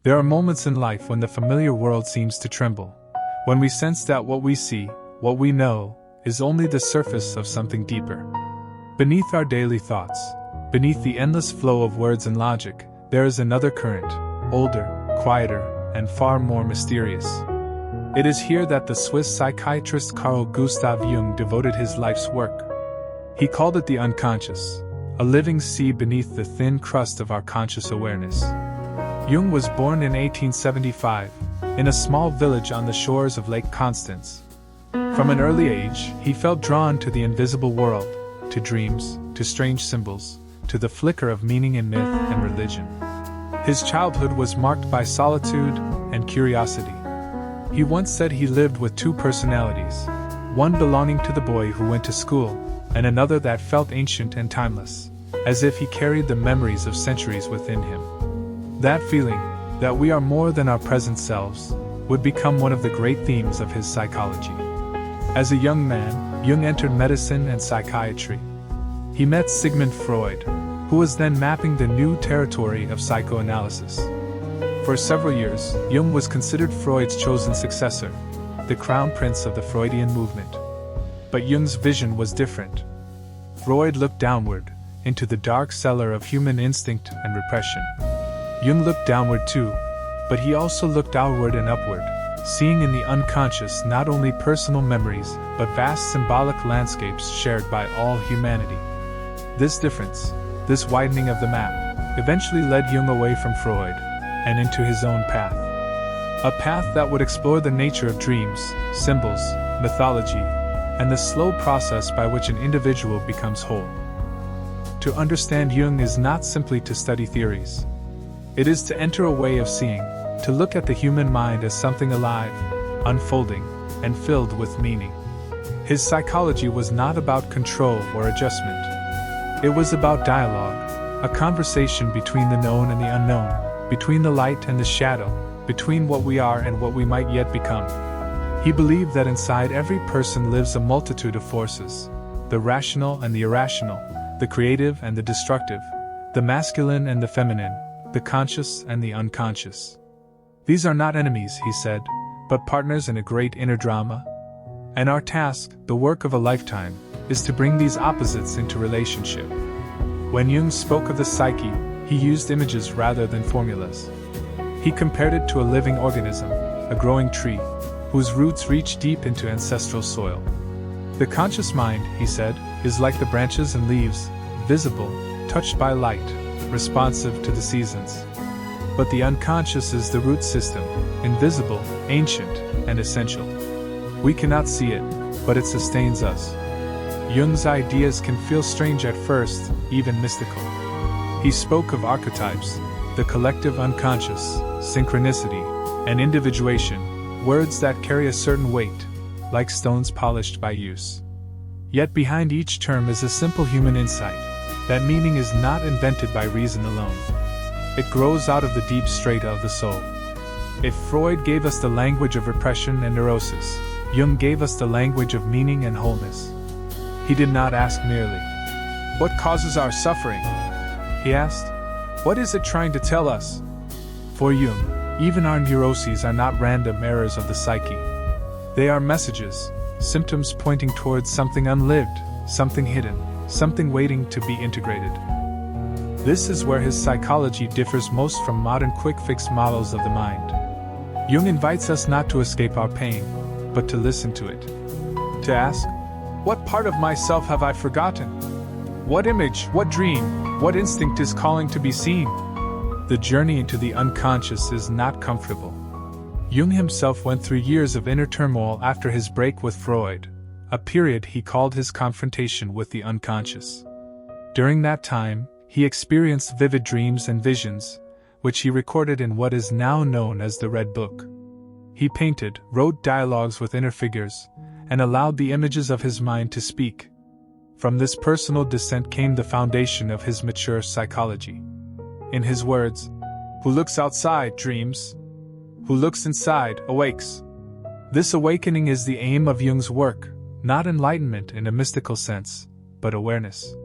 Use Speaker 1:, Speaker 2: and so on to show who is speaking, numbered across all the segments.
Speaker 1: There are moments in life when the familiar world seems to tremble, when we sense that what we see, what we know, is only the surface of something deeper. Beneath our daily thoughts, beneath the endless flow of words and logic, there is another current, older, quieter, and far more mysterious. It is here that the Swiss psychiatrist Carl Jung devoted his life's work. He called it the unconscious, a living sea beneath the thin crust of our conscious awareness. Jung was born in 1875, in a small village on the shores of Lake Constance. From an early age, he felt drawn to the invisible world, to dreams, to strange symbols, to the flicker of meaning in myth and religion. His childhood was marked by solitude and curiosity. He once said he lived with two personalities, one belonging to the boy who went to school, and another that felt ancient and timeless, as if he carried the memories of centuries within him. That feeling, that we are more than our present selves, would become one of the great themes of his psychology. As a young man, Jung entered medicine and psychiatry. He met Sigmund Freud, who was then mapping the new territory of psychoanalysis. For several years, Jung was considered Freud's chosen successor, the crown prince of the Freudian movement. But Jung's vision was different. Freud looked downward, into the dark cellar of human instinct and repression. Jung looked downward too, but he also looked outward and upward, seeing in the unconscious not only personal memories, but vast symbolic landscapes shared by all humanity. This difference, this widening of the map, eventually led Jung away from Freud, and into his own path. A path that would explore the nature of dreams, symbols, mythology, and the slow process by which an individual becomes whole. To understand Jung is not simply to study theories. It is to enter a way of seeing, to look at the human mind as something alive, unfolding, and filled with meaning. His psychology was not about control or adjustment. It was about dialogue, a conversation between the known and the unknown, between the light and the shadow, between what we are and what we might yet become. He believed that inside every person lives a multitude of forces, the rational and the irrational, the creative and the destructive, the masculine and the feminine, the conscious and the unconscious. These are not enemies, he said, but partners in a great inner drama. And our task, the work of a lifetime, is to bring these opposites into relationship. When Jung spoke of the psyche, he used images rather than formulas. He compared it to a living organism, a growing tree, whose roots reach deep into ancestral soil. The conscious mind, he said, is like the branches and leaves, visible, touched by light, responsive to the seasons. But the unconscious is the root system, invisible, ancient, and essential. We cannot see it, but it sustains us. Jung's ideas can feel strange at first, even mystical. He spoke of archetypes, the collective unconscious, synchronicity, and individuation, words that carry a certain weight, like stones polished by use. Yet behind each term is a simple human insight, that meaning is not invented by reason alone. It grows out of the deep strata of the soul. If Freud gave us the language of repression and neurosis, Jung gave us the language of meaning and wholeness. He did not ask merely, "What causes our suffering?" He asked, "What is it trying to tell us?" For Jung, even our neuroses are not random errors of the psyche. They are messages, symptoms pointing towards something unlived, something hidden, something waiting to be integrated. This is where his psychology differs most from modern quick-fix models of the mind. Jung invites us not to escape our pain, but to listen to it. To ask, what part of myself have I forgotten? What image, what dream, what instinct is calling to be seen? The journey into the unconscious is not comfortable. Jung himself went through years of inner turmoil after his break with Freud, a period he called his confrontation with the unconscious. During that time, he experienced vivid dreams and visions, which he recorded in what is now known as the Red Book. He painted, wrote dialogues with inner figures, and allowed the images of his mind to speak. From this personal descent came the foundation of his mature psychology. In his words, "Who looks outside dreams. Who looks inside awakes." This awakening is the aim of Jung's work, not enlightenment in a mystical sense, but awareness.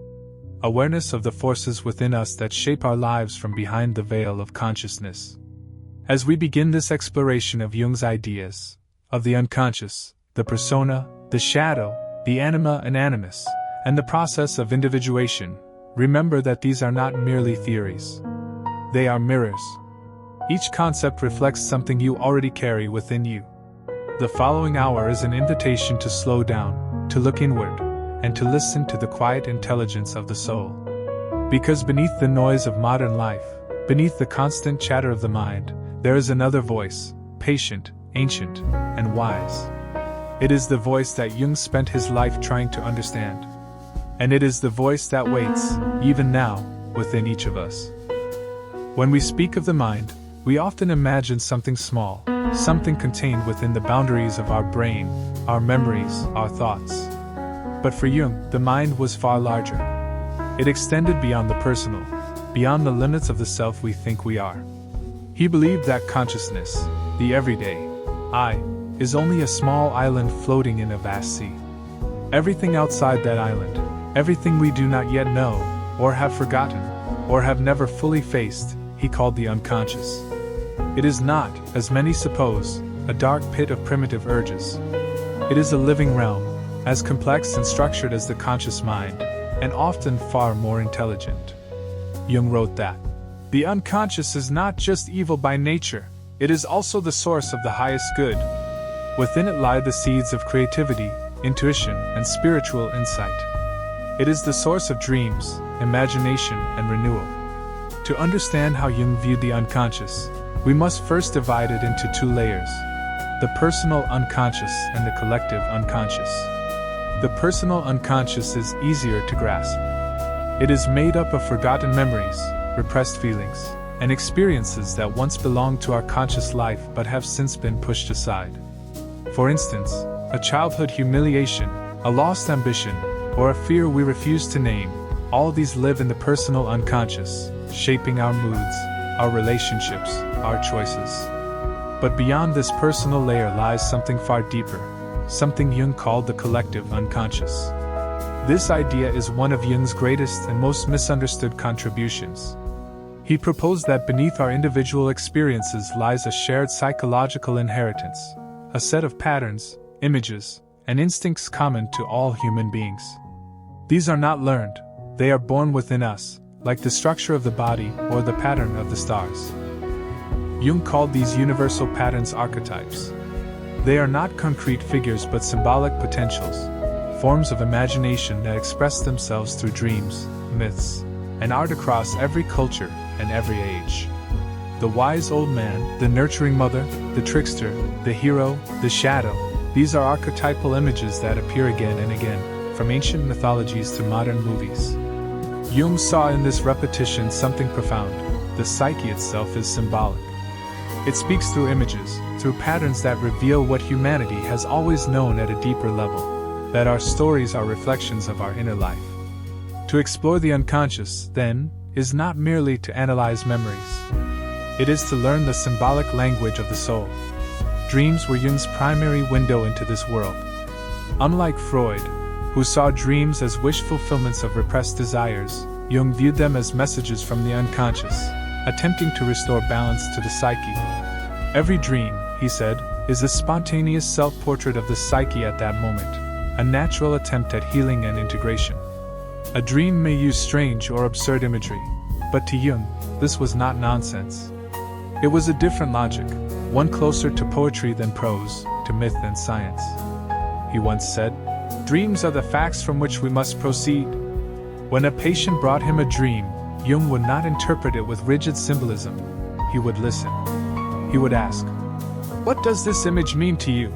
Speaker 1: Awareness of the forces within us that shape our lives from behind the veil of consciousness. As we begin this exploration of Jung's ideas, of the unconscious, the persona, the shadow, the anima and animus, and the process of individuation, remember that these are not merely theories. They are mirrors. Each concept reflects something you already carry within you. The following hour is an invitation to slow down, to look inward, and to listen to the quiet intelligence of the soul. Because beneath the noise of modern life, beneath the constant chatter of the mind, there is another voice, patient, ancient, and wise. It is the voice that Jung spent his life trying to understand. And it is the voice that waits, even now, within each of us. When we speak of the mind, we often imagine something small, something contained within the boundaries of our brain, our memories, our thoughts. But for Jung, the mind was far larger. It extended beyond the personal, beyond the limits of the self we think we are. He believed that consciousness, the everyday I, is only a small island floating in a vast sea. Everything outside that island, everything we do not yet know, or have forgotten, or have never fully faced, he called the unconscious. It is not, as many suppose, a dark pit of primitive urges. It is a living realm, as complex and structured as the conscious mind, and often far more intelligent. Jung wrote that the unconscious is not just evil by nature, it is also the source of the highest good. Within it lie the seeds of creativity, intuition, and spiritual insight. It is the source of dreams, imagination, and renewal. To understand how Jung viewed the unconscious, we must first divide it into two layers: the personal unconscious and the collective unconscious. The personal unconscious is easier to grasp. It is made up of forgotten memories, repressed feelings, and experiences that once belonged to our conscious life but have since been pushed aside. For instance, a childhood humiliation, a lost ambition, or a fear we refuse to name, all these live in the personal unconscious, shaping our moods, our relationships, our choices. But beyond this personal layer lies something far deeper, something Jung called the collective unconscious. This idea is one of Jung's greatest and most misunderstood contributions. He proposed that beneath our individual experiences lies a shared psychological inheritance, a set of patterns, images, and instincts common to all human beings. These are not learned, they are born within us, like the structure of the body or the pattern of the stars. Jung called these universal patterns archetypes. They are not concrete figures but symbolic potentials, forms of imagination that express themselves through dreams, myths, and art across every culture and every age. The wise old man, the nurturing mother, the trickster, the hero, the shadow, these are archetypal images that appear again and again, from ancient mythologies to modern movies. Jung saw in this repetition something profound. The psyche itself is symbolic. It speaks through images, through patterns that reveal what humanity has always known at a deeper level, that our stories are reflections of our inner life. To explore the unconscious, then, is not merely to analyze memories. It is to learn the symbolic language of the soul. Dreams were Jung's primary window into this world. Unlike Freud, who saw dreams as wish fulfillments of repressed desires, Jung viewed them as messages from the unconscious, attempting to restore balance to the psyche. Every dream, he said, is a spontaneous self-portrait of the psyche at that moment, a natural attempt at healing and integration. A dream may use strange or absurd imagery, but to Jung, this was not nonsense. It was a different logic, one closer to poetry than prose, to myth than science. He once said, "Dreams are the facts from which we must proceed." When a patient brought him a dream, Jung would not interpret it with rigid symbolism. He would listen. He would ask, "What does this image mean to you?"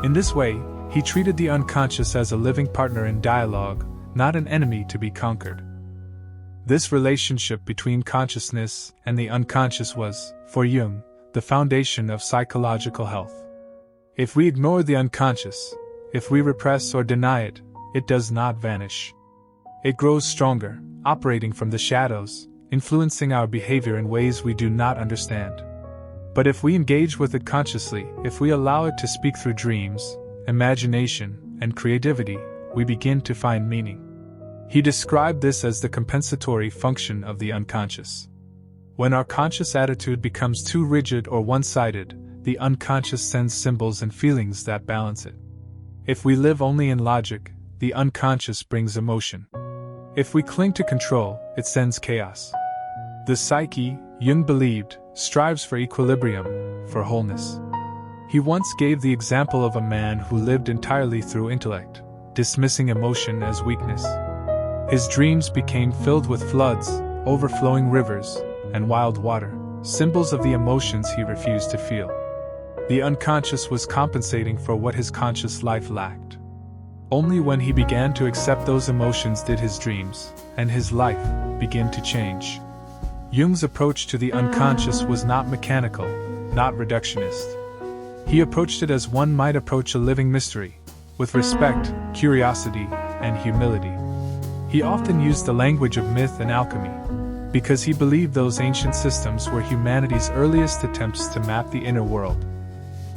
Speaker 1: In this way, he treated the unconscious as a living partner in dialogue, not an enemy to be conquered. This relationship between consciousness and the unconscious was, for Jung, the foundation of psychological health. If we ignore the unconscious, if we repress or deny it, it does not vanish. It grows stronger, operating from the shadows, influencing our behavior in ways we do not understand. But if we engage with it consciously, if we allow it to speak through dreams, imagination, and creativity, we begin to find meaning. He described this as the compensatory function of the unconscious. When our conscious attitude becomes too rigid or one-sided, the unconscious sends symbols and feelings that balance it. If we live only in logic, the unconscious brings emotion. If we cling to control, it sends chaos. The psyche, Jung believed, strives for equilibrium, for wholeness. He once gave the example of a man who lived entirely through intellect, dismissing emotion as weakness. His dreams became filled with floods, overflowing rivers, and wild water, symbols of the emotions he refused to feel. The unconscious was compensating for what his conscious life lacked. Only when he began to accept those emotions did his dreams and his life begin to change. Jung's approach to the unconscious was not mechanical, not reductionist. He approached it as one might approach a living mystery, with respect, curiosity, and humility. He often used the language of myth and alchemy, because he believed those ancient systems were humanity's earliest attempts to map the inner world.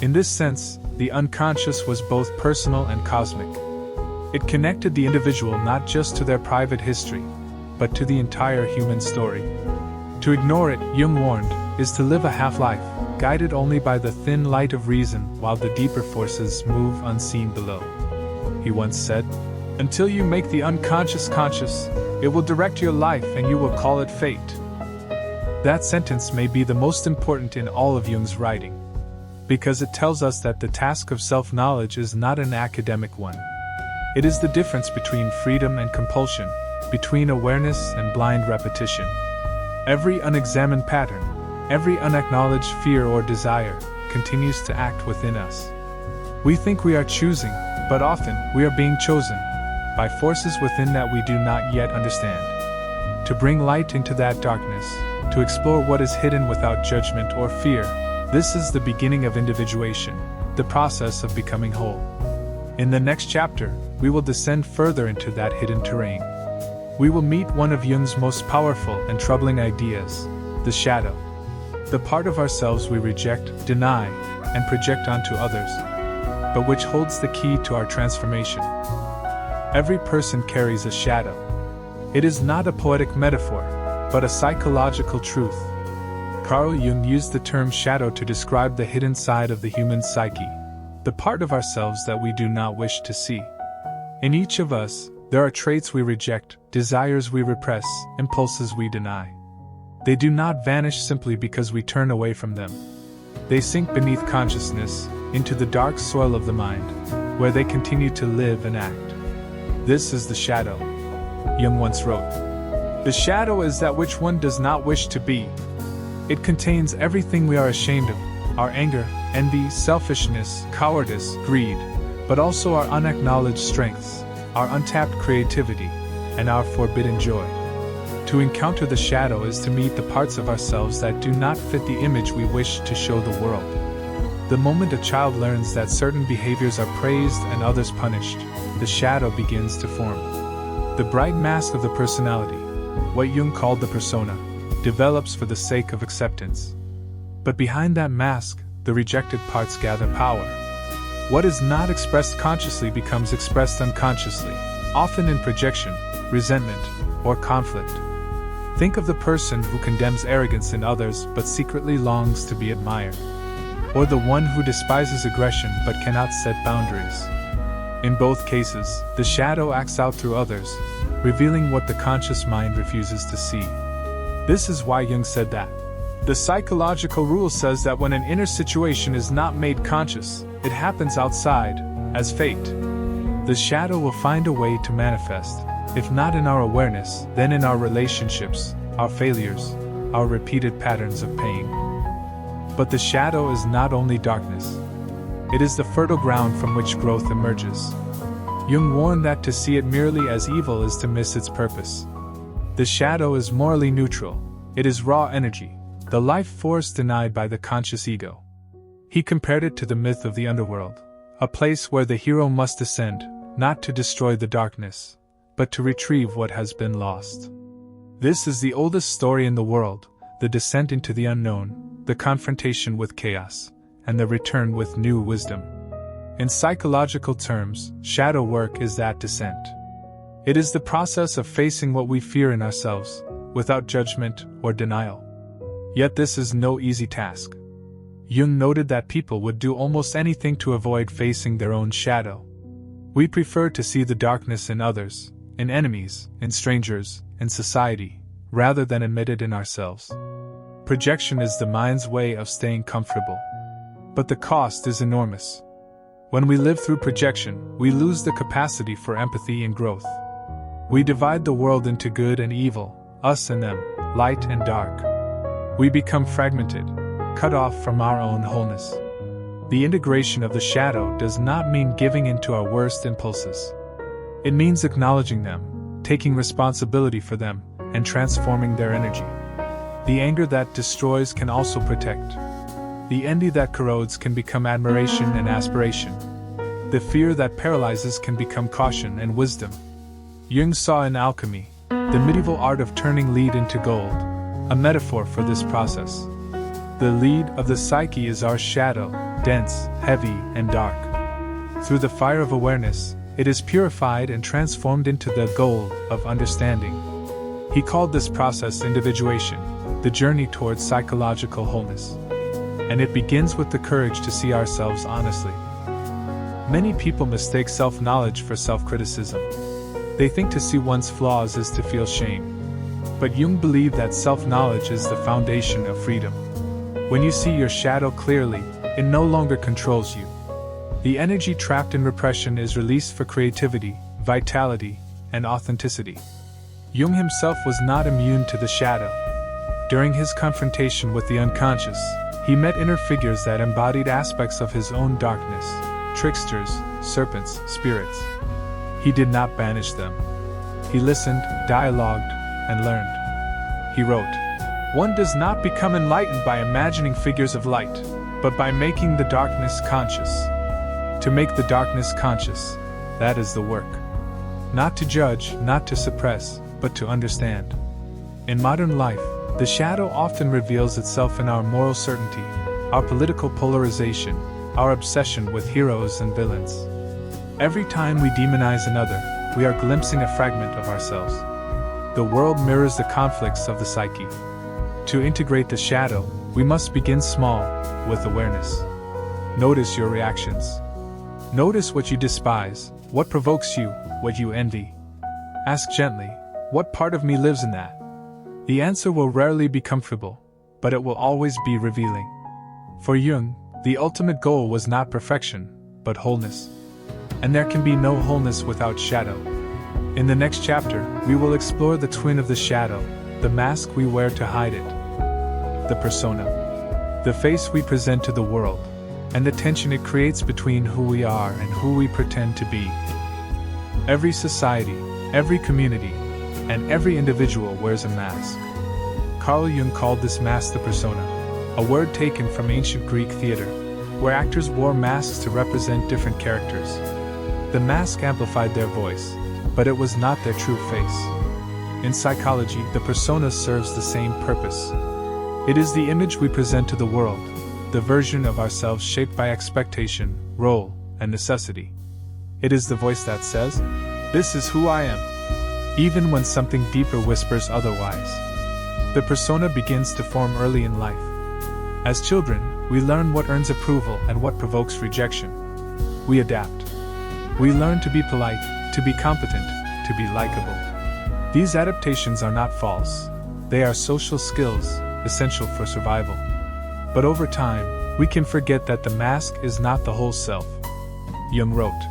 Speaker 1: In this sense, the unconscious was both personal and cosmic. It connected the individual not just to their private history, but to the entire human story. To ignore it, Jung warned, is to live a half-life, guided only by the thin light of reason while the deeper forces move unseen below. He once said, "Until you make the unconscious conscious, it will direct your life and you will call it fate." That sentence may be the most important in all of Jung's writing, because it tells us that the task of self-knowledge is not an academic one. It is the difference between freedom and compulsion, between awareness and blind repetition. Every unexamined pattern, every unacknowledged fear or desire, continues to act within us. We think we are choosing, but often we are being chosen by forces within that we do not yet understand. To bring light into that darkness, to explore what is hidden without judgment or fear, this is the beginning of individuation, the process of becoming whole. In the next chapter, we will descend further into that hidden terrain. We will meet one of Jung's most powerful and troubling ideas, the shadow. The part of ourselves we reject, deny, and project onto others, but which holds the key to our transformation. Every person carries a shadow. It is not a poetic metaphor, but a psychological truth. Carl Jung used the term shadow to describe the hidden side of the human psyche, the part of ourselves that we do not wish to see. In each of us, there are traits we reject, desires we repress, impulses we deny. They do not vanish simply because we turn away from them. They sink beneath consciousness, into the dark soil of the mind, where they continue to live and act. This is the shadow. Jung once wrote, "The shadow is that which one does not wish to be." It contains everything we are ashamed of, our anger, envy, selfishness, cowardice, greed, but also our unacknowledged strengths, our untapped creativity, and our forbidden joy. To encounter the shadow is to meet the parts of ourselves that do not fit the image we wish to show the world. The moment a child learns that certain behaviors are praised and others punished, the shadow begins to form. The bright mask of the personality, what Jung called the persona, develops for the sake of acceptance. But behind that mask, the rejected parts gather power. What is not expressed consciously becomes expressed unconsciously, often in projection, resentment, or conflict. Think of the person who condemns arrogance in others but secretly longs to be admired. Or the one who despises aggression but cannot set boundaries. In both cases, the shadow acts out through others, revealing what the conscious mind refuses to see. This is why Jung said that the psychological rule says that when an inner situation is not made conscious, it happens outside, as fate. The shadow will find a way to manifest, if not in our awareness, then in our relationships, our failures, our repeated patterns of pain. But the shadow is not only darkness. It is the fertile ground from which growth emerges. Jung warned that to see it merely as evil is to miss its purpose. The shadow is morally neutral. It is raw energy, the life force denied by the conscious ego. He compared it to the myth of the underworld, a place where the hero must descend, not to destroy the darkness, but to retrieve what has been lost. This is the oldest story in the world, the descent into the unknown, the confrontation with chaos, and the return with new wisdom. In psychological terms, shadow work is that descent. It is the process of facing what we fear in ourselves, without judgment or denial. Yet this is no easy task. Jung noted that people would do almost anything to avoid facing their own shadow. We prefer to see the darkness in others, in enemies, in strangers, in society, rather than admit it in ourselves. Projection is the mind's way of staying comfortable. But the cost is enormous. When we live through projection, we lose the capacity for empathy and growth. We divide the world into good and evil, us and them, light and dark. We become fragmented, cut off from our own wholeness. The integration of the shadow does not mean giving in to our worst impulses. It means acknowledging them, taking responsibility for them, and transforming their energy. The anger that destroys can also protect. The envy that corrodes can become admiration and aspiration. The fear that paralyzes can become caution and wisdom. Jung saw in alchemy, the medieval art of turning lead into gold, a metaphor for this process. The lead of the psyche is our shadow, dense, heavy, and dark. Through the fire of awareness, it is purified and transformed into the gold of understanding. He called this process individuation, the journey towards psychological wholeness. And it begins with the courage to see ourselves honestly. Many people mistake self-knowledge for self-criticism. They think to see one's flaws is to feel shame. But Jung believed that self-knowledge is the foundation of freedom. When you see your shadow clearly, it no longer controls you. The energy trapped in repression is released for creativity, vitality, and authenticity. Jung himself was not immune to the shadow. During his confrontation with the unconscious, he met inner figures that embodied aspects of his own darkness, tricksters, serpents, spirits. He did not banish them. He listened, dialogued, and learned. He wrote, "One does not become enlightened by imagining figures of light, but by making the darkness conscious. To make the darkness conscious, that is the work. Not to judge, not to suppress, but to understand." In modern life, the shadow often reveals itself in our moral certainty, our political polarization, our obsession with heroes and villains. Every time we demonize another, we are glimpsing a fragment of ourselves. The world mirrors the conflicts of the psyche. To integrate the shadow, we must begin small, with awareness. Notice your reactions. Notice what you despise, what provokes you, what you envy. Ask gently, what part of me lives in that? The answer will rarely be comfortable, but it will always be revealing. For Jung, the ultimate goal was not perfection, but wholeness. And there can be no wholeness without shadow. In the next chapter, we will explore the twin of the shadow, the mask we wear to hide it. The persona. The face we present to the world, and the tension it creates between who we are and who we pretend to be. Every society, every community, and every individual wears a mask. Carl Jung called this mask the persona, a word taken from ancient Greek theater, where actors wore masks to represent different characters. The mask amplified their voice, but it was not their true face. In psychology, the persona serves the same purpose. It is the image we present to the world, the version of ourselves shaped by expectation, role, and necessity. It is the voice that says, "This is who I am," even when something deeper whispers otherwise. The persona begins to form early in life. As children, we learn what earns approval and what provokes rejection. We adapt. We learn to be polite, to be competent, to be likable. These adaptations are not false. They are social skills, essential for survival. But over time, we can forget that the mask is not the whole self. Jung wrote,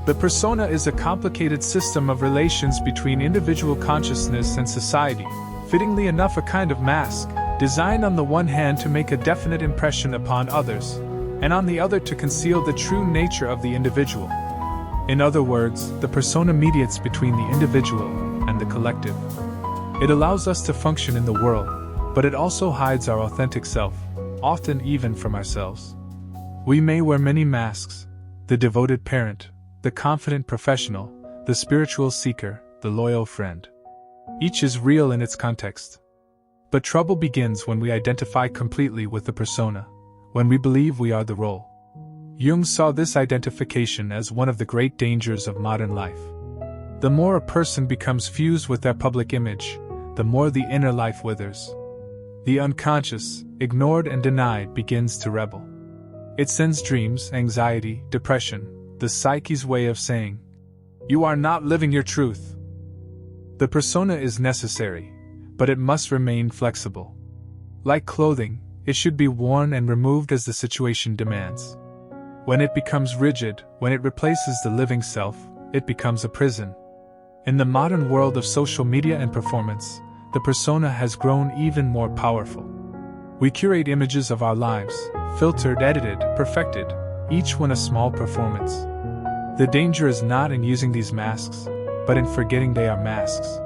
Speaker 1: "The persona is a complicated system of relations between individual consciousness and society, fittingly enough a kind of mask, designed on the one hand to make a definite impression upon others, and on the other to conceal the true nature of the individual." In other words, the persona mediates between the individual and the collective. It allows us to function in the world, but it also hides our authentic self, often even from ourselves. We may wear many masks: the devoted parent, the confident professional, the spiritual seeker, the loyal friend. Each is real in its context. But trouble begins when we identify completely with the persona, when we believe we are the role. Jung saw this identification as one of the great dangers of modern life. The more a person becomes fused with their public image, the more the inner life withers. The unconscious, ignored and denied, begins to rebel. It sends dreams, anxiety, depression, the psyche's way of saying, "You are not living your truth." The persona is necessary, but it must remain flexible. Like clothing, it should be worn and removed as the situation demands. When it becomes rigid, when it replaces the living self, it becomes a prison. In the modern world of social media and performance, the persona has grown even more powerful. We curate images of our lives, filtered, edited, perfected, each one a small performance. The danger is not in using these masks, but in forgetting they are masks.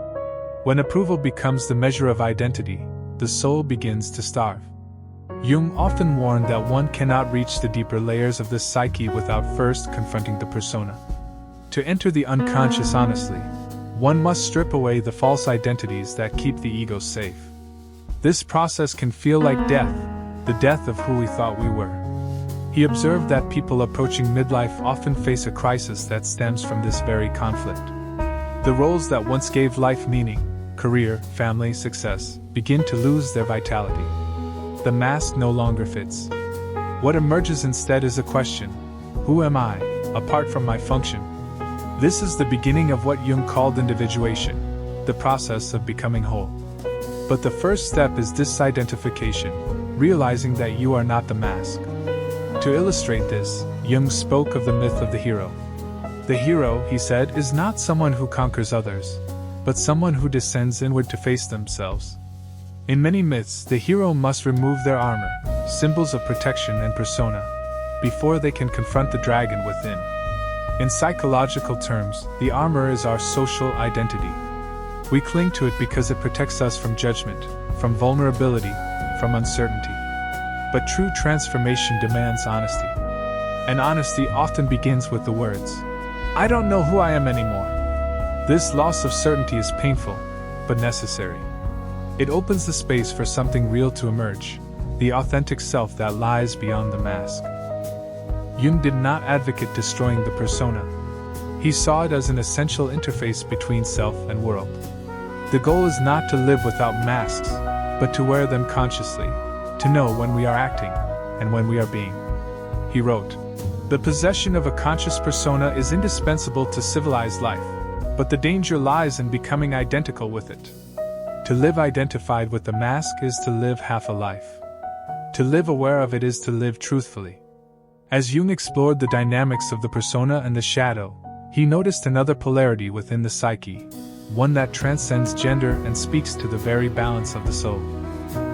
Speaker 1: When approval becomes the measure of identity, the soul begins to starve. Jung often warned that one cannot reach the deeper layers of the psyche without first confronting the persona. To enter the unconscious honestly, one must strip away the false identities that keep the ego safe. This process can feel like death, the death of who we thought we were. He observed that people approaching midlife often face a crisis that stems from this very conflict. The roles that once gave life meaning, career, family, success, begin to lose their vitality. The mask no longer fits. What emerges instead is a question: who am I, apart from my function? This is the beginning of what Jung called individuation, the process of becoming whole. But the first step is disidentification, realizing that you are not the mask. To illustrate this, Jung spoke of the myth of the hero. The hero, he said, is not someone who conquers others, but someone who descends inward to face themselves. In many myths, the hero must remove their armor, symbols of protection and persona, before they can confront the dragon within. In psychological terms, the armor is our social identity. We cling to it because it protects us from judgment, from vulnerability, from uncertainty. But true transformation demands honesty. And honesty often begins with the words, "I don't know who I am anymore." This loss of certainty is painful, but necessary. It opens the space for something real to emerge, the authentic self that lies beyond the mask. Jung did not advocate destroying the persona. He saw it as an essential interface between self and world. The goal is not to live without masks, but to wear them consciously, to know when we are acting and when we are being. He wrote, "The possession of a conscious persona is indispensable to civilized life, but the danger lies in becoming identical with it. To live identified with the mask is to live half a life. To live aware of it is to live truthfully." As Jung explored the dynamics of the persona and the shadow, he noticed another polarity within the psyche, one that transcends gender and speaks to the very balance of the soul.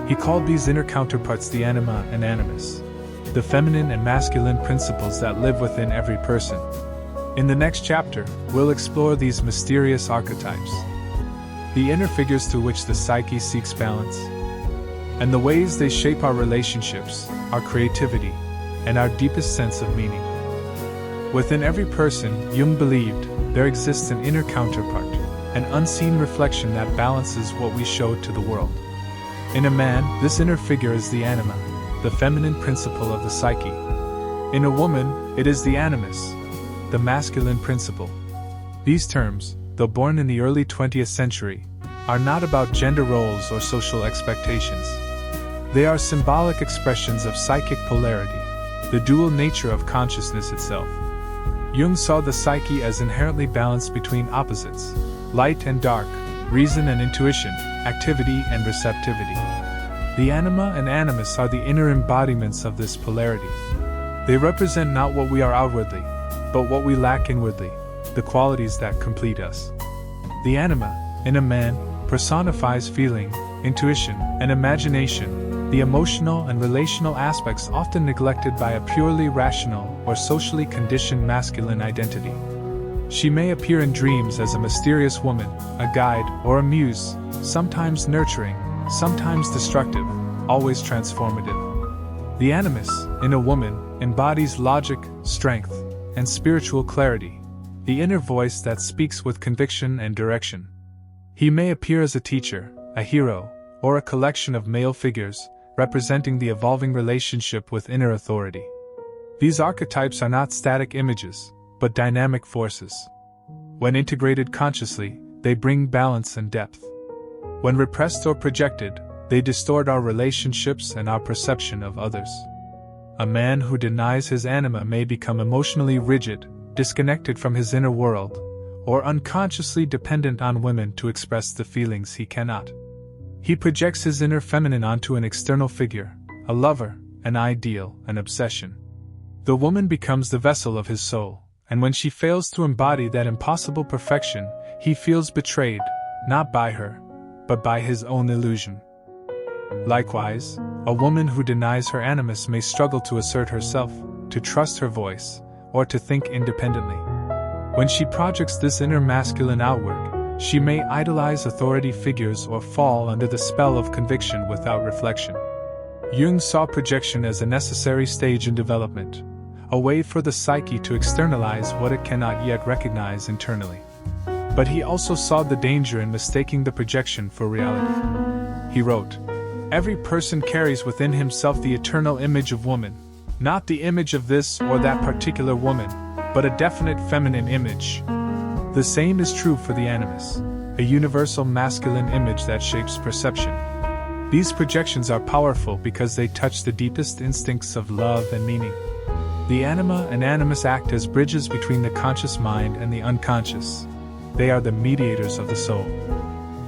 Speaker 1: He called these inner counterparts the anima and animus, the feminine and masculine principles that live within every person. In the next chapter, we'll explore these mysterious archetypes, the inner figures through which the psyche seeks balance, and the ways they shape our relationships, our creativity, and our deepest sense of meaning. Within every person, Jung believed, there exists an inner counterpart, an unseen reflection that balances what we show to the world. In a man, this inner figure is the anima, the feminine principle of the psyche. In a woman, it is the animus, the masculine principle. These terms, though born in the early 20th century, are not about gender roles or social expectations. They are symbolic expressions of psychic polarity, the dual nature of consciousness itself. Jung saw the psyche as inherently balanced between opposites, light and dark, reason and intuition, activity and receptivity. The anima and animus are the inner embodiments of this polarity. They represent not what we are outwardly, but what we lack inwardly, the qualities that complete us. The anima, in a man, personifies feeling, intuition, and imagination, the emotional and relational aspects often neglected by a purely rational or socially conditioned masculine identity. She may appear in dreams as a mysterious woman, a guide, or a muse, sometimes nurturing, sometimes destructive, always transformative. The animus, in a woman, embodies logic, strength, and spiritual clarity, the inner voice that speaks with conviction and direction. He may appear as a teacher, a hero, or a collection of male figures, representing the evolving relationship with inner authority. These archetypes are not static images, but dynamic forces. When integrated consciously, they bring balance and depth. When repressed or projected, They distort our relationships and our perception of others. A man who denies his anima may become emotionally rigid, disconnected from his inner world, or unconsciously dependent on women to express the feelings he cannot. He projects his inner feminine onto an external figure, a lover, an ideal, an obsession. The woman becomes the vessel of his soul, and when she fails to embody that impossible perfection, he feels betrayed, not by her, but by his own illusion. Likewise, a woman who denies her animus may struggle to assert herself, to trust her voice, or to think independently. When she projects this inner masculine outward, she may idolize authority figures or fall under the spell of conviction without reflection. Jung saw projection as a necessary stage in development, a way for the psyche to externalize what it cannot yet recognize internally. But he also saw the danger in mistaking the projection for reality. He wrote, "Every person carries within himself the eternal image of woman, not the image of this or that particular woman, but a definite feminine image. The same is true for the animus, a universal masculine image that shapes perception. These projections are powerful because they touch the deepest instincts of love and meaning. The anima and animus act as bridges between the conscious mind and the unconscious. They are the mediators of the soul.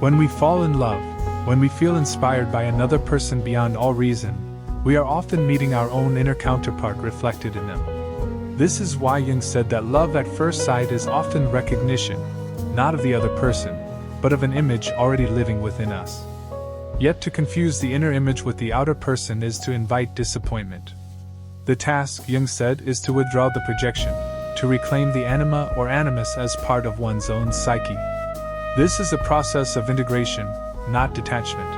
Speaker 1: When we fall in love, when we feel inspired by another person beyond all reason, we are often meeting our own inner counterpart reflected in them. This is why Jung said that love at first sight is often recognition, not of the other person, but of an image already living within us. Yet to confuse the inner image with the outer person is to invite disappointment. The task, Jung said, is to withdraw the projection, to reclaim the anima or animus as part of one's own psyche. This is a process of integration, not detachment.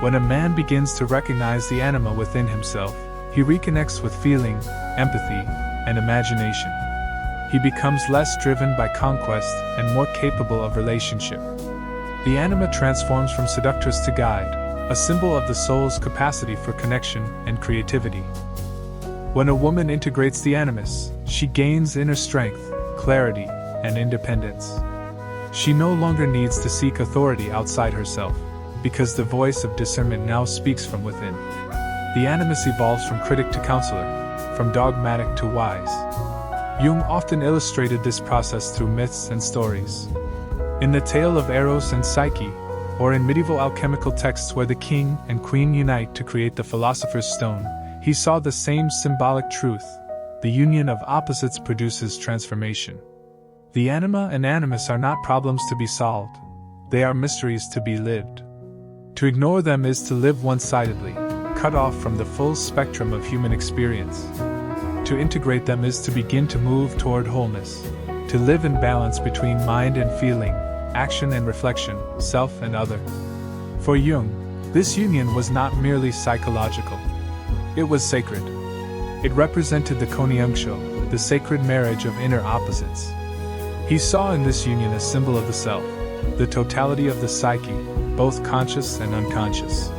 Speaker 1: When a man begins to recognize the anima within himself, he reconnects with feeling, empathy, and imagination. He becomes less driven by conquest and more capable of relationship. The anima transforms from seductress to guide, a symbol of the soul's capacity for connection and creativity. When a woman integrates the animus, she gains inner strength, clarity, and independence. She no longer needs to seek authority outside herself, because the voice of discernment now speaks from within. The animus evolves from critic to counselor, from dogmatic to wise. Jung often illustrated this process through myths and stories. In the tale of Eros and Psyche, or in medieval alchemical texts where the king and queen unite to create the philosopher's stone, he saw the same symbolic truth: the union of opposites produces transformation. The anima and animus are not problems to be solved, they are mysteries to be lived. To ignore them is to live one-sidedly, cut off from the full spectrum of human experience. To integrate them is to begin to move toward wholeness, to live in balance between mind and feeling, action and reflection, self and other. For Jung, this union was not merely psychological. It was sacred. It represented the Konjunktio, the sacred marriage of inner opposites. He saw in this union a symbol of the self, the totality of the psyche, both conscious and unconscious.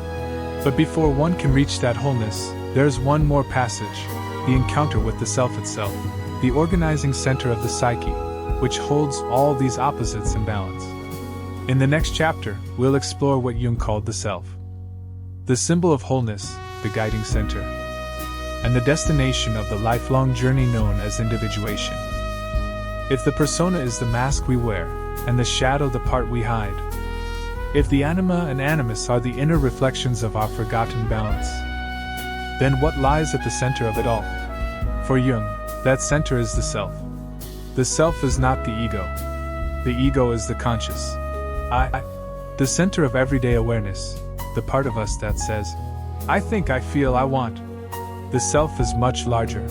Speaker 1: But before one can reach that wholeness, there's one more passage: the encounter with the self itself, the organizing center of the psyche, which holds all these opposites in balance. In the next chapter, we'll explore what Jung called the self, the symbol of wholeness, the guiding center, and the destination of the lifelong journey known as individuation. If the persona is the mask we wear, and the shadow the part we hide, if the anima and animus are the inner reflections of our forgotten balance, then what lies at the center of it all? For Jung, that center is the self. The self is not the ego. The ego is the conscious I, the center of everyday awareness, the part of us that says, I think, I feel, I want. The self is much larger.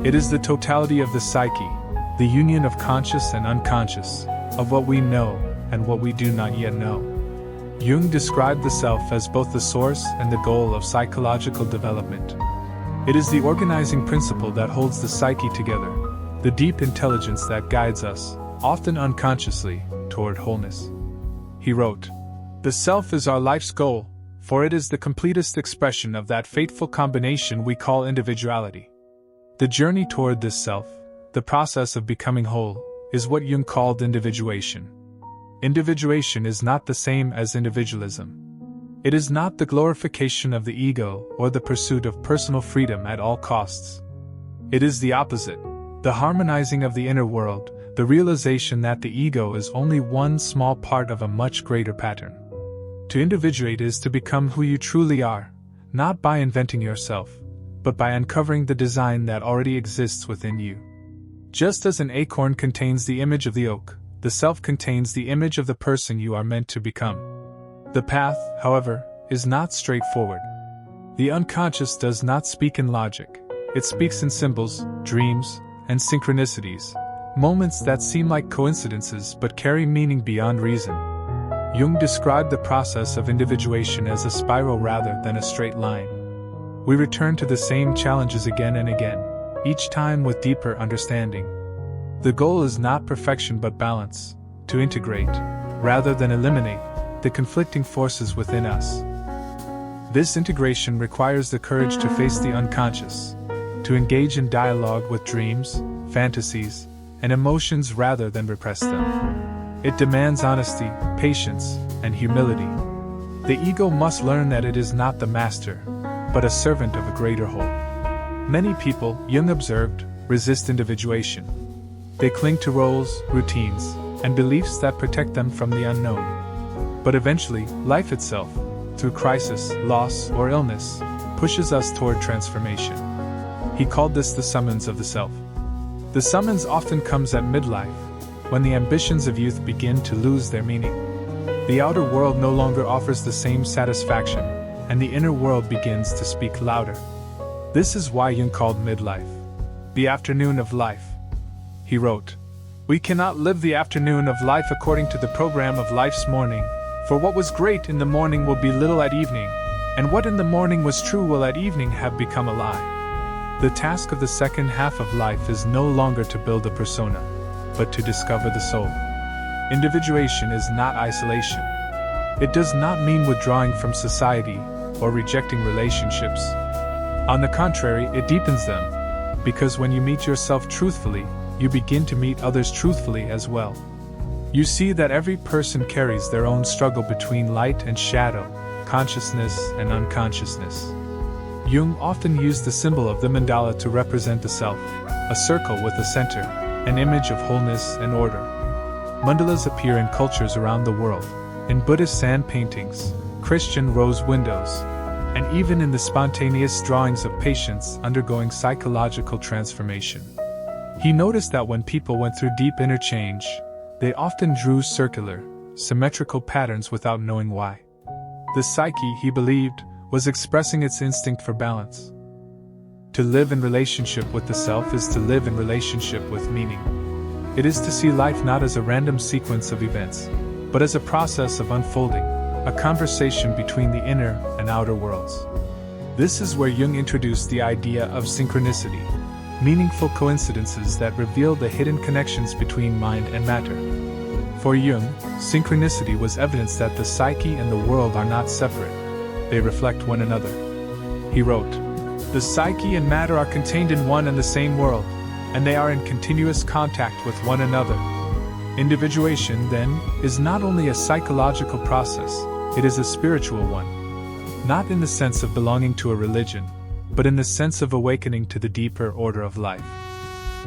Speaker 1: It is the totality of the psyche, the union of conscious and unconscious, of what we know and what we do not yet know. Jung described the self as both the source and the goal of psychological development. It is the organizing principle that holds the psyche together, the deep intelligence that guides us, often unconsciously, toward wholeness. He wrote, "The self is our life's goal, for it is the completest expression of that fateful combination we call individuality. The journey toward this self, the process of becoming whole, is what Jung called individuation. Individuation is not the same as individualism. It is not the glorification of the ego or the pursuit of personal freedom at all costs. It is the opposite, the harmonizing of the inner world, the realization that the ego is only one small part of a much greater pattern. To individuate is to become who you truly are, not by inventing yourself, but by uncovering the design that already exists within you. Just as an acorn contains the image of the oak, the self contains the image of the person you are meant to become. The path, however, is not straightforward. The unconscious does not speak in logic. It speaks in symbols, dreams, and synchronicities, moments that seem like coincidences but carry meaning beyond reason. Jung described the process of individuation as a spiral rather than a straight line. We return to the same challenges again and again, each time with deeper understanding. The goal is not perfection but balance, to integrate, rather than eliminate, the conflicting forces within us. This integration requires the courage to face the unconscious, to engage in dialogue with dreams, fantasies, and emotions rather than repress them. It demands honesty, patience, and humility. The ego must learn that it is not the master, but a servant of a greater whole. Many people, Jung observed, resist individuation. They cling to roles, routines, and beliefs that protect them from the unknown. But eventually, life itself, through crisis, loss, or illness, pushes us toward transformation. He called this the summons of the self. The summons often comes at midlife, when the ambitions of youth begin to lose their meaning. The outer world no longer offers the same satisfaction, and the inner world begins to speak louder. This is why Jung called midlife the afternoon of life. He wrote, "We cannot live the afternoon of life according to the program of life's morning, for what was great in the morning will be little at evening, and what in the morning was true will at evening have become a lie." The task of the second half of life is no longer to build a persona, but to discover the soul. Individuation is not isolation. It does not mean withdrawing from society or rejecting relationships. On the contrary, it deepens them, because when you meet yourself truthfully, you begin to meet others truthfully as well. You see that every person carries their own struggle between light and shadow, consciousness and unconsciousness. Jung often used the symbol of the mandala to represent the self, a circle with a center, an image of wholeness and order. Mandalas appear in cultures around the world, in Buddhist sand paintings, Christian rose windows, and even in the spontaneous drawings of patients undergoing psychological transformation. He noticed that when people went through deep inner change, they often drew circular, symmetrical patterns without knowing why. The psyche, he believed, was expressing its instinct for balance. To live in relationship with the self is to live in relationship with meaning. It is to see life not as a random sequence of events, but as a process of unfolding, a conversation between the inner and outer worlds. This is where Jung introduced the idea of synchronicity, meaningful coincidences that reveal the hidden connections between mind and matter. For Jung, synchronicity was evidence that the psyche and the world are not separate. They reflect one another. He wrote, "The psyche and matter are contained in one and the same world, and they are in continuous contact with one another." Individuation, then, is not only a psychological process, it is a spiritual one. Not in the sense of belonging to a religion, but in the sense of awakening to the deeper order of life.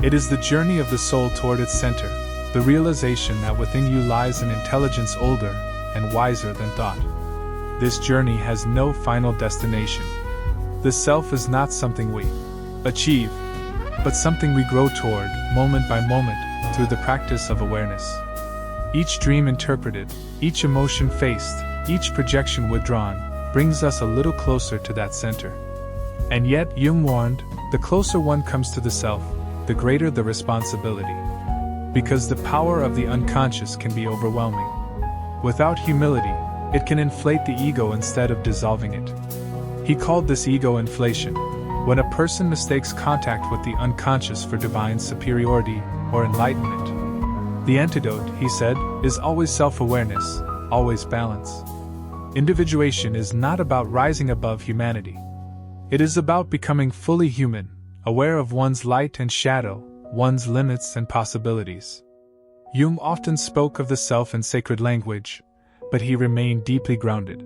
Speaker 1: It is the journey of the soul toward its center, the realization that within you lies an intelligence older and wiser than thought. This journey has no final destination. The self is not something we achieve, but something we grow toward, moment by moment, through the practice of awareness. Each dream interpreted, each emotion faced, each projection withdrawn, brings us a little closer to that center. And yet, Jung warned, the closer one comes to the self, the greater the responsibility. Because the power of the unconscious can be overwhelming. Without humility, it can inflate the ego instead of dissolving it. He called this ego inflation, when a person mistakes contact with the unconscious for divine superiority or enlightenment. The antidote, he said, is always self-awareness, always balance. Individuation is not about rising above humanity. It is about becoming fully human, aware of one's light and shadow, one's limits and possibilities. Jung often spoke of the self in sacred language, but he remained deeply grounded.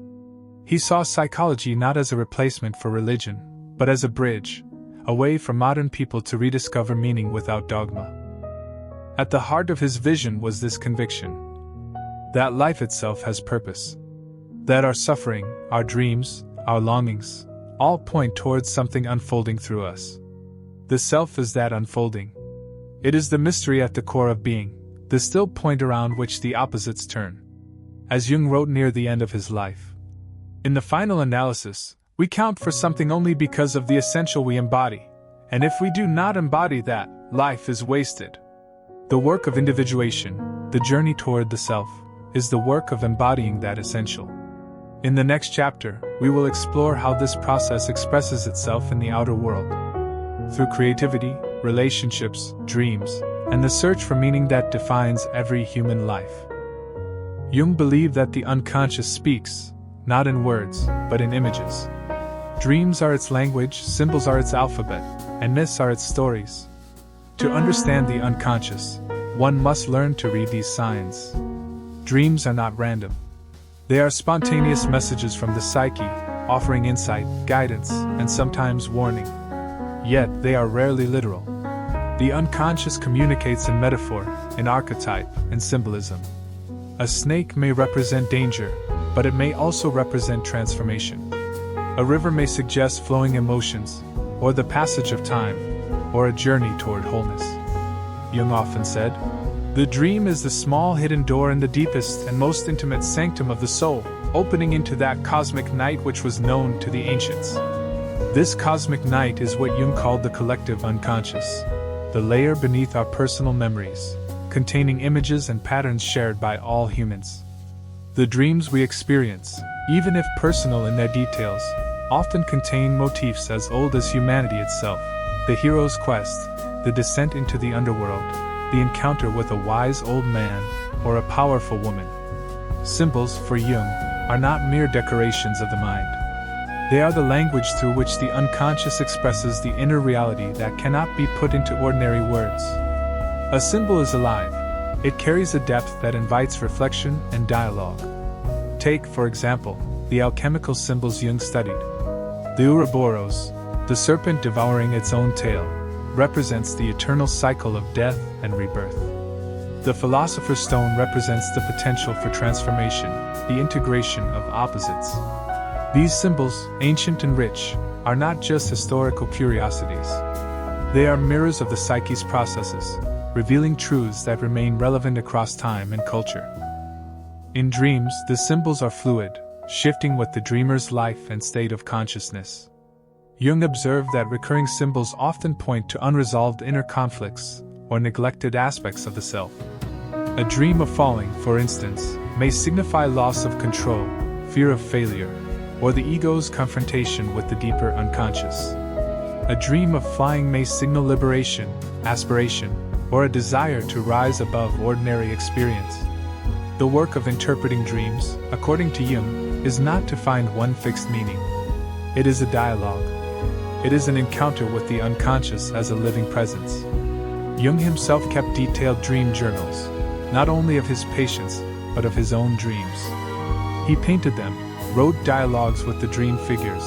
Speaker 1: He saw psychology not as a replacement for religion, but as a bridge, a way for modern people to rediscover meaning without dogma. At the heart of his vision was this conviction that life itself has purpose, that our suffering, our dreams, our longings, all point towards something unfolding through us. The self is that unfolding. It is the mystery at the core of being, the still point around which the opposites turn. As Jung wrote near the end of his life, in the final analysis, we count for something only because of the essential we embody, and if we do not embody that, life is wasted. The work of individuation, the journey toward the self, is the work of embodying that essential. In the next chapter, we will explore how this process expresses itself in the outer world. Through creativity, relationships, dreams, and the search for meaning that defines every human life. Jung believed that the unconscious speaks, not in words, but in images. Dreams are its language, symbols are its alphabet, and myths are its stories. To understand the unconscious, one must learn to read these signs. Dreams are not random. They are spontaneous messages from the psyche, offering insight, guidance, and sometimes warning. Yet they are rarely literal. The unconscious communicates in metaphor, in archetype, and symbolism. A snake may represent danger, but it may also represent transformation. A river may suggest flowing emotions, or the passage of time, or a journey toward wholeness. Jung often said, "The dream is the small hidden door in the deepest and most intimate sanctum of the soul, opening into that cosmic night which was known to the ancients." This cosmic night is what Jung called the collective unconscious, the layer beneath our personal memories, containing images and patterns shared by all humans. The dreams we experience, even if personal in their details, often contain motifs as old as humanity itself: the hero's quest, the descent into the underworld, the encounter with a wise old man, or a powerful woman. Symbols, for Jung, are not mere decorations of the mind. They are the language through which the unconscious expresses the inner reality that cannot be put into ordinary words. A symbol is alive. It carries a depth that invites reflection and dialogue. Take, for example, the alchemical symbols Jung studied. The Ouroboros, the serpent devouring its own tail, represents the eternal cycle of death and rebirth. The philosopher's stone represents the potential for transformation, the integration of opposites. These symbols, ancient and rich, are not just historical curiosities. They are mirrors of the psyche's processes, revealing truths that remain relevant across time and culture. In dreams, the symbols are fluid, shifting with the dreamer's life and state of consciousness. Jung observed that recurring symbols often point to unresolved inner conflicts or neglected aspects of the self. A dream of falling, for instance, may signify loss of control, fear of failure, or the ego's confrontation with the deeper unconscious. A dream of flying may signal liberation, aspiration, or a desire to rise above ordinary experience. The work of interpreting dreams, according to Jung, is not to find one fixed meaning. It is a dialogue. It is an encounter with the unconscious as a living presence. Jung himself kept detailed dream journals, not only of his patients, but of his own dreams. He painted them, wrote dialogues with the dream figures,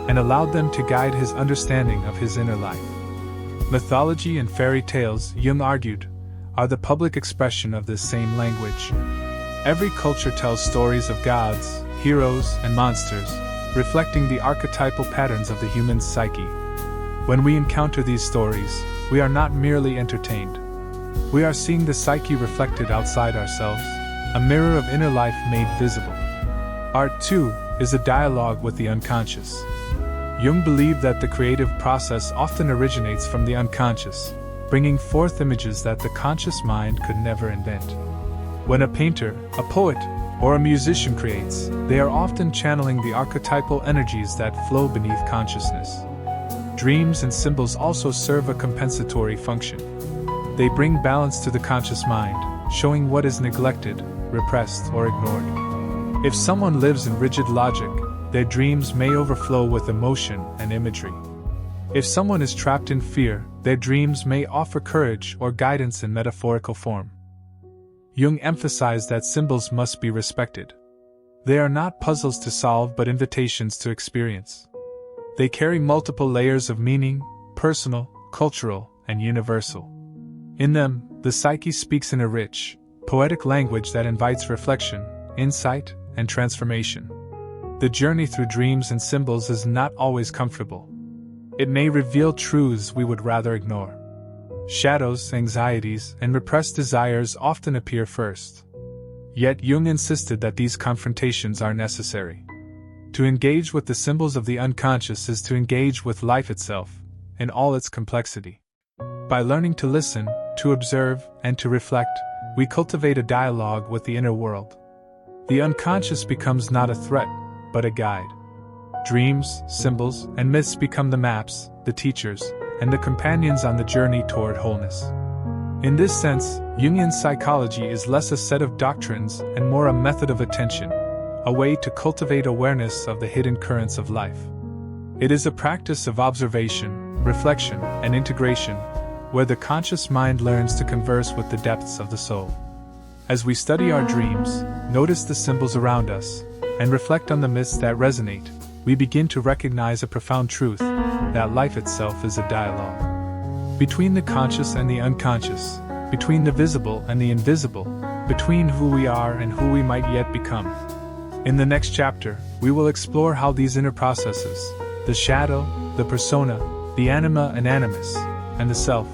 Speaker 1: and allowed them to guide his understanding of his inner life. Mythology and fairy tales, Jung argued, are the public expression of this same language. Every culture tells stories of gods, heroes, and monsters, reflecting the archetypal patterns of the human psyche. When we encounter these stories, we are not merely entertained. We are seeing the psyche reflected outside ourselves, a mirror of inner life made visible. Art, too, is a dialogue with the unconscious. Jung believed that the creative process often originates from the unconscious, bringing forth images that the conscious mind could never invent. When a painter, a poet, or a musician creates, they are often channeling the archetypal energies that flow beneath consciousness. Dreams and symbols also serve a compensatory function. They bring balance to the conscious mind, showing what is neglected, repressed, or ignored. If someone lives in rigid logic, their dreams may overflow with emotion and imagery. If someone is trapped in fear, their dreams may offer courage or guidance in metaphorical form. Jung emphasized that symbols must be respected. They are not puzzles to solve but invitations to experience. They carry multiple layers of meaning, personal, cultural, and universal. In them, the psyche speaks in a rich, poetic language that invites reflection, insight, and transformation. The journey through dreams and symbols is not always comfortable. It may reveal truths we would rather ignore. Shadows, anxieties, and repressed desires often appear first. Yet Jung insisted that these confrontations are necessary. To engage with the symbols of the unconscious is to engage with life itself, in all its complexity. By learning to listen, to observe, and to reflect, we cultivate a dialogue with the inner world. The unconscious becomes not a threat, but a guide. Dreams, symbols, and myths become the maps, the teachers, and the companions on the journey toward wholeness. In this sense, Jungian psychology is less a set of doctrines and more a method of attention, a way to cultivate awareness of the hidden currents of life. It is a practice of observation, reflection, and integration, where the conscious mind learns to converse with the depths of the soul. As we study our dreams, notice the symbols around us, and reflect on the myths that resonate, we begin to recognize a profound truth, that life itself is a dialogue. Between the conscious and the unconscious, between the visible and the invisible, between who we are and who we might yet become. In the next chapter, we will explore how these inner processes, the shadow, the persona, the anima and animus, and the self,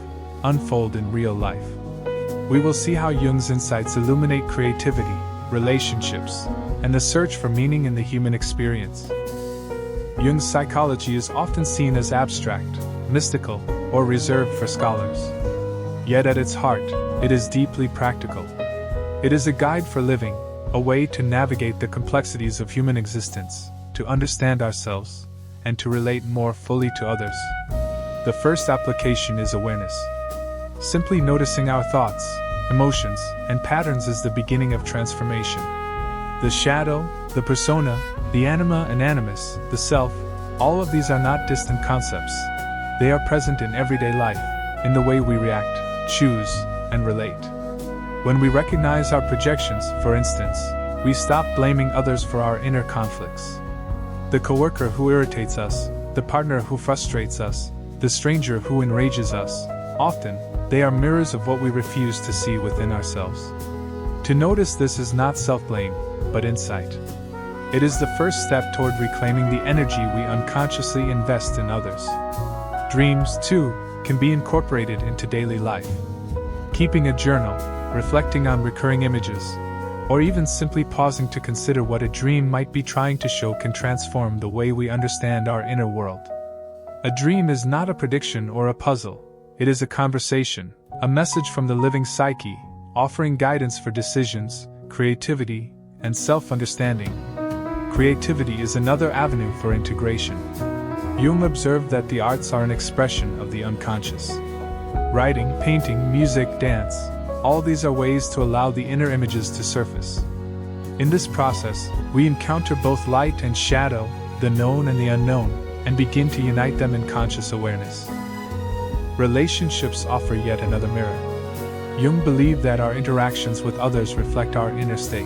Speaker 1: unfold in real life. We will see how Jung's insights illuminate creativity, relationships, and the search for meaning in the human experience. Jung's psychology is often seen as abstract, mystical, or reserved for scholars. Yet at its heart, it is deeply practical. It is a guide for living, a way to navigate the complexities of human existence, to understand ourselves, and to relate more fully to others. The first application is awareness. Simply noticing our thoughts, emotions, and patterns is the beginning of transformation. The shadow, the persona, the anima and animus, the self, all of these are not distant concepts. They are present in everyday life, in the way we react, choose, and relate. When we recognize our projections, for instance, we stop blaming others for our inner conflicts. The coworker who irritates us, the partner who frustrates us, the stranger who enrages us, often, they are mirrors of what we refuse to see within ourselves. To notice this is not self-blame, but insight. It is the first step toward reclaiming the energy we unconsciously invest in others. Dreams, too, can be incorporated into daily life. Keeping a journal, reflecting on recurring images, or even simply pausing to consider what a dream might be trying to show can transform the way we understand our inner world. A dream is not a prediction or a puzzle. It is a conversation, a message from the living psyche, offering guidance for decisions, creativity, and self-understanding. Creativity is another avenue for integration. Jung observed that the arts are an expression of the unconscious. Writing, painting, music, dance, all these are ways to allow the inner images to surface. In this process, we encounter both light and shadow, the known and the unknown, and begin to unite them in conscious awareness. Relationships offer yet another mirror. Jung believed that our interactions with others reflect our inner state.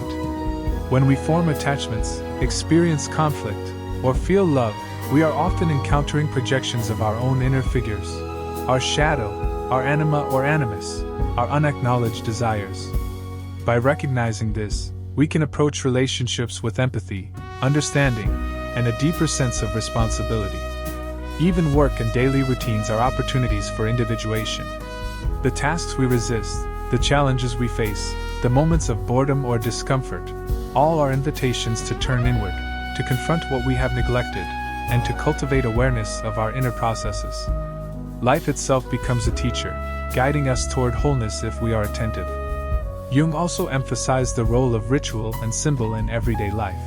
Speaker 1: When we form attachments, experience conflict, or feel love, we are often encountering projections of our own inner figures, our shadow, our anima or animus, our unacknowledged desires. By recognizing this, we can approach relationships with empathy, understanding, and a deeper sense of responsibility. Even work and daily routines are opportunities for individuation. The tasks we resist, the challenges we face, the moments of boredom or discomfort, all are invitations to turn inward, to confront what we have neglected, and to cultivate awareness of our inner processes. Life itself becomes a teacher, guiding us toward wholeness if we are attentive. Jung also emphasized the role of ritual and symbol in everyday life.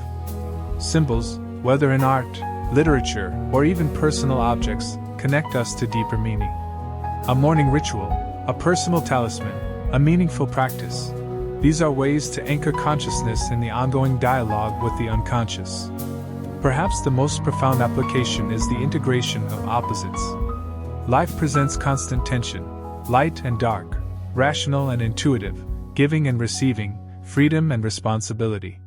Speaker 1: Symbols, whether in art, literature, or even personal objects, connect us to deeper meaning. A morning ritual, a personal talisman, a meaningful practice. These are ways to anchor consciousness in the ongoing dialogue with the unconscious. Perhaps the most profound application is the integration of opposites. Life presents constant tension, light and dark, rational and intuitive, giving and receiving, freedom and responsibility.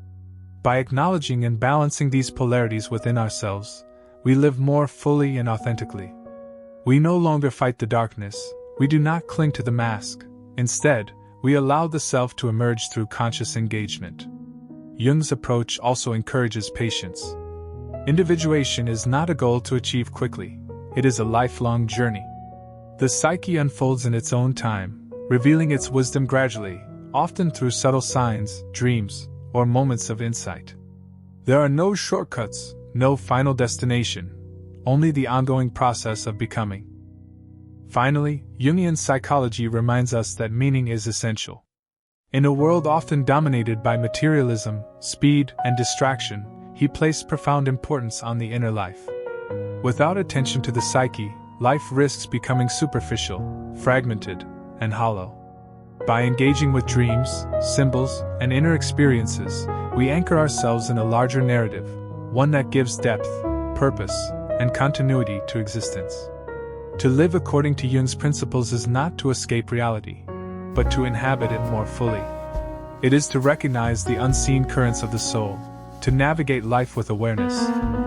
Speaker 1: By acknowledging and balancing these polarities within ourselves, we live more fully and authentically. We no longer fight the darkness, we do not cling to the mask. Instead, we allow the self to emerge through conscious engagement. Jung's approach also encourages patience. Individuation is not a goal to achieve quickly, it is a lifelong journey. The psyche unfolds in its own time, revealing its wisdom gradually, often through subtle signs, dreams, or moments of insight. There are no shortcuts, no final destination, only the ongoing process of becoming. Finally, Jungian psychology reminds us that meaning is essential. In a world often dominated by materialism, speed, and distraction, he placed profound importance on the inner life. Without attention to the psyche, life risks becoming superficial, fragmented, and hollow. By engaging with dreams, symbols, and inner experiences, we anchor ourselves in a larger narrative, one that gives depth, purpose, and continuity to existence. To live according to Jung's principles is not to escape reality, but to inhabit it more fully. It is to recognize the unseen currents of the soul, to navigate life with awareness,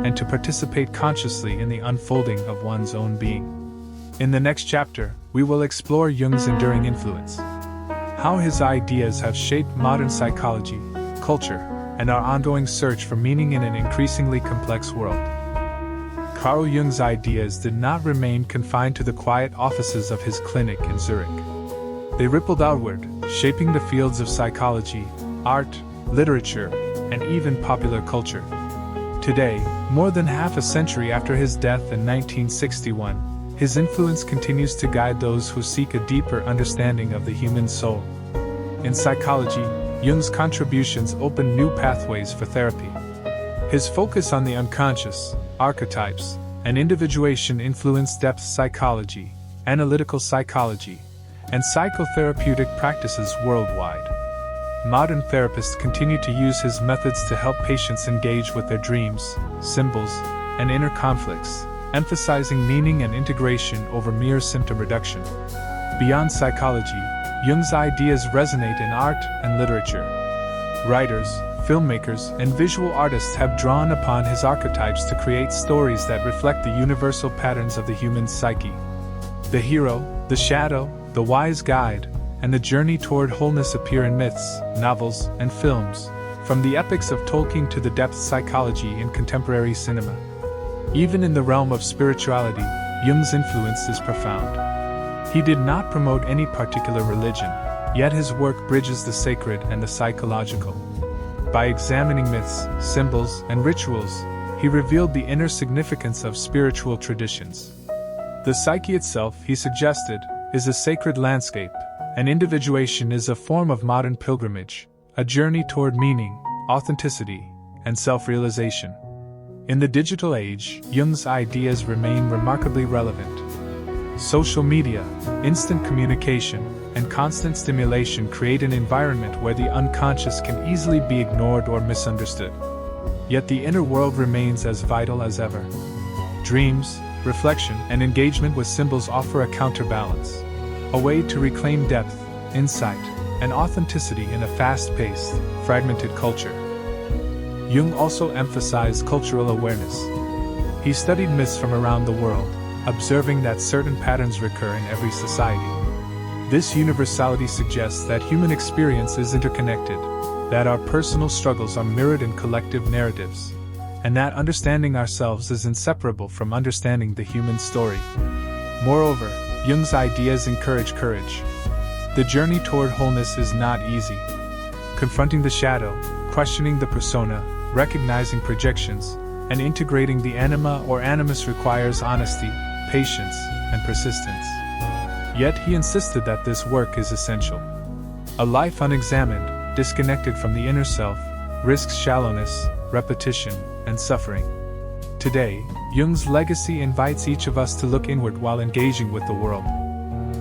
Speaker 1: and to participate consciously in the unfolding of one's own being. In the next chapter, we will explore Jung's enduring influence, how his ideas have shaped modern psychology, culture, and our ongoing search for meaning in an increasingly complex world. Carl Jung's ideas did not remain confined to the quiet offices of his clinic in Zurich. They rippled outward, shaping the fields of psychology, art, literature, and even popular culture. Today, more than half a century after his death in 1961, his influence continues to guide those who seek a deeper understanding of the human soul. In psychology, Jung's contributions opened new pathways for therapy. His focus on the unconscious, archetypes, and individuation influenced depth psychology, analytical psychology, and psychotherapeutic practices worldwide. Modern therapists continue to use his methods to help patients engage with their dreams, symbols, and inner conflicts, emphasizing meaning and integration over mere symptom reduction. Beyond psychology, Jung's ideas resonate in art and literature. Writers, filmmakers, and visual artists have drawn upon his archetypes to create stories that reflect the universal patterns of the human psyche. The hero, the shadow, the wise guide, and the journey toward wholeness appear in myths, novels, and films, from the epics of Tolkien to the depth psychology in contemporary cinema. Even in the realm of spirituality, Jung's influence is profound. He did not promote any particular religion, yet his work bridges the sacred and the psychological. By examining myths, symbols, and rituals, he revealed the inner significance of spiritual traditions. The psyche itself, he suggested, is a sacred landscape, and individuation is a form of modern pilgrimage, a journey toward meaning, authenticity, and self-realization. In the digital age, Jung's ideas remain remarkably relevant. Social media, instant communication, and constant stimulation create an environment where the unconscious can easily be ignored or misunderstood. Yet the inner world remains as vital as ever. Dreams, reflection, and engagement with symbols offer a counterbalance, a way to reclaim depth, insight, and authenticity in a fast-paced, fragmented culture. Jung also emphasized cultural awareness. He studied myths from around the world, observing that certain patterns recur in every society. This universality suggests that human experience is interconnected, that our personal struggles are mirrored in collective narratives, and that understanding ourselves is inseparable from understanding the human story. Moreover, Jung's ideas encourage courage. The journey toward wholeness is not easy. Confronting the shadow, questioning the persona, recognizing projections, and integrating the anima or animus requires honesty, patience, and persistence. Yet he insisted that this work is essential. A life unexamined, disconnected from the inner self, risks shallowness, repetition, and suffering. Today, Jung's legacy invites each of us to look inward while engaging with the world.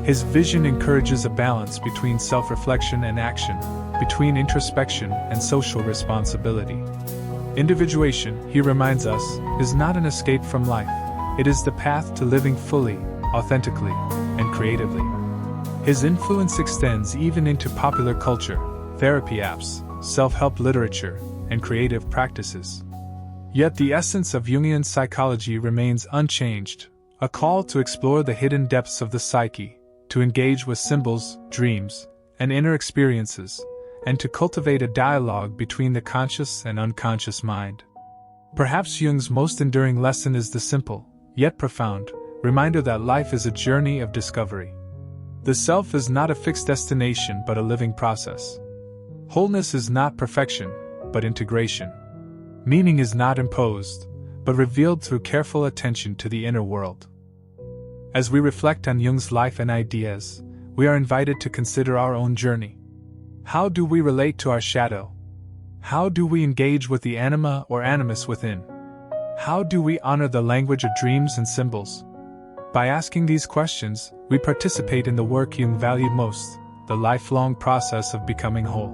Speaker 1: His vision encourages a balance between self-reflection and action, between introspection and social responsibility. Individuation, he reminds us, is not an escape from life. It is the path to living fully, authentically, and creatively. His influence extends even into popular culture, therapy apps, self-help literature, and creative practices. Yet the essence of Jungian psychology remains unchanged, a call to explore the hidden depths of the psyche, to engage with symbols, dreams, and inner experiences, and to cultivate a dialogue between the conscious and unconscious mind. Perhaps Jung's most enduring lesson is the simple, yet profound, reminder that life is a journey of discovery. The self is not a fixed destination but a living process. Wholeness is not perfection, but integration. Meaning is not imposed, but revealed through careful attention to the inner world. As we reflect on Jung's life and ideas, we are invited to consider our own journey. How do we relate to our shadow? How do we engage with the anima or animus within? How do we honor the language of dreams and symbols? By asking these questions, we participate in the work Jung valued most, the lifelong process of becoming whole.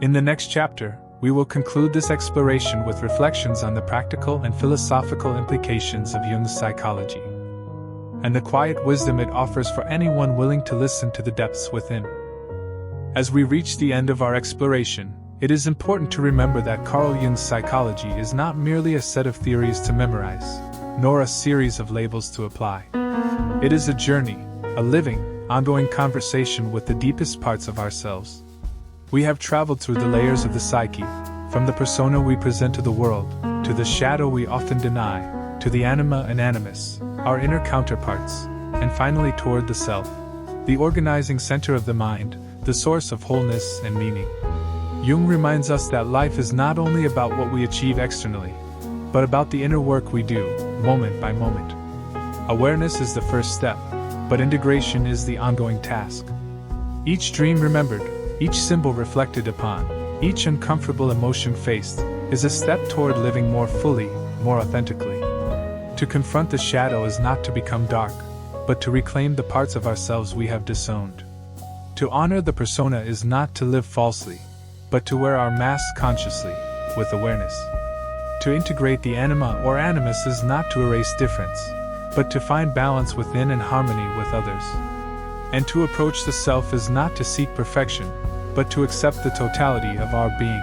Speaker 1: In the next chapter, we will conclude this exploration with reflections on the practical and philosophical implications of Jung's psychology, and the quiet wisdom it offers for anyone willing to listen to the depths within. As we reach the end of our exploration, it is important to remember that Carl Jung's psychology is not merely a set of theories to memorize, nor a series of labels to apply. It is a journey, a living, ongoing conversation with the deepest parts of ourselves. We have traveled through the layers of the psyche, from the persona we present to the world, to the shadow we often deny, to the anima and animus, our inner counterparts, and finally toward the self, the organizing center of the mind, the source of wholeness and meaning. Jung reminds us that life is not only about what we achieve externally, but about the inner work we do, moment by moment. Awareness is the first step, but integration is the ongoing task. Each dream remembered, each symbol reflected upon, each uncomfortable emotion faced, is a step toward living more fully, more authentically. To confront the shadow is not to become dark, but to reclaim the parts of ourselves we have disowned. To honor the persona is not to live falsely, but to wear our masks consciously, with awareness. To integrate the anima or animus is not to erase difference, but to find balance within and harmony with others. And to approach the self is not to seek perfection, but to accept the totality of our being,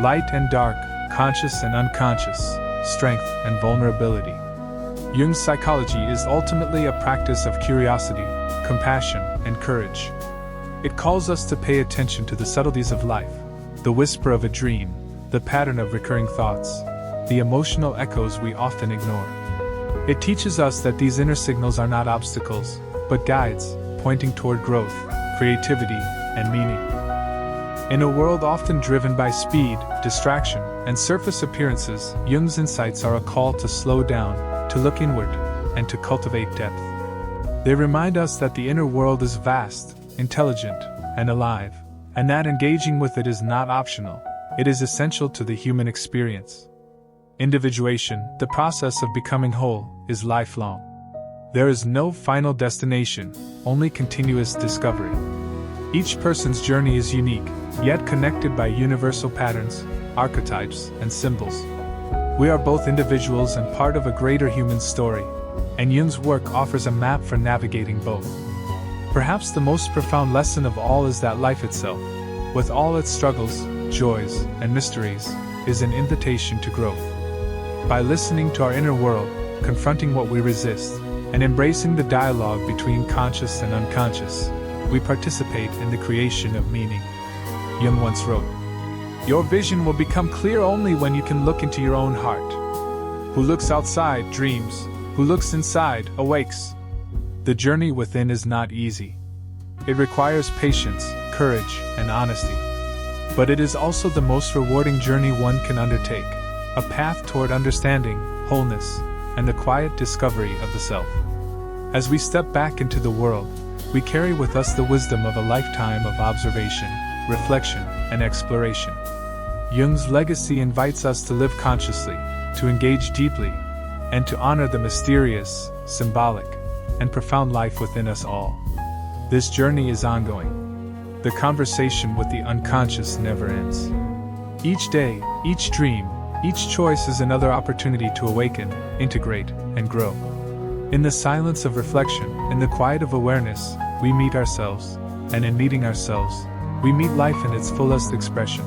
Speaker 1: light and dark, conscious and unconscious, strength and vulnerability. Jung's psychology is ultimately a practice of curiosity, compassion, and courage. It calls us to pay attention to the subtleties of life, the whisper of a dream, the pattern of recurring thoughts, the emotional echoes we often ignore. It teaches us that these inner signals are not obstacles, but guides, pointing toward growth, creativity, and meaning. In a world often driven by speed, distraction, and surface appearances, Jung's insights are a call to slow down, to look inward, and to cultivate depth. They remind us that the inner world is vast, intelligent, and alive, and that engaging with it is not optional, it is essential to the human experience. Individuation, the process of becoming whole, is lifelong. There is no final destination, only continuous discovery. Each person's journey is unique, yet connected by universal patterns, archetypes, and symbols. We are both individuals and part of a greater human story, and Jung's work offers a map for navigating both. Perhaps the most profound lesson of all is that life itself, with all its struggles, joys, and mysteries, is an invitation to growth. By listening to our inner world, confronting what we resist, and embracing the dialogue between conscious and unconscious, we participate in the creation of meaning. Jung once wrote, "Your vision will become clear only when you can look into your own heart. Who looks outside dreams, who looks inside awakes." The journey within is not easy. It requires patience, courage, and honesty. But it is also the most rewarding journey one can undertake, a path toward understanding, wholeness, and the quiet discovery of the self. As we step back into the world, we carry with us the wisdom of a lifetime of observation, reflection, and exploration. Jung's legacy invites us to live consciously, to engage deeply, and to honor the mysterious, symbolic, and profound life within us all. This journey is ongoing. The conversation with the unconscious never ends. Each day, each dream, each choice is another opportunity to awaken, integrate, and grow. In the silence of reflection, in the quiet of awareness, we meet ourselves, and in meeting ourselves, we meet life in its fullest expression.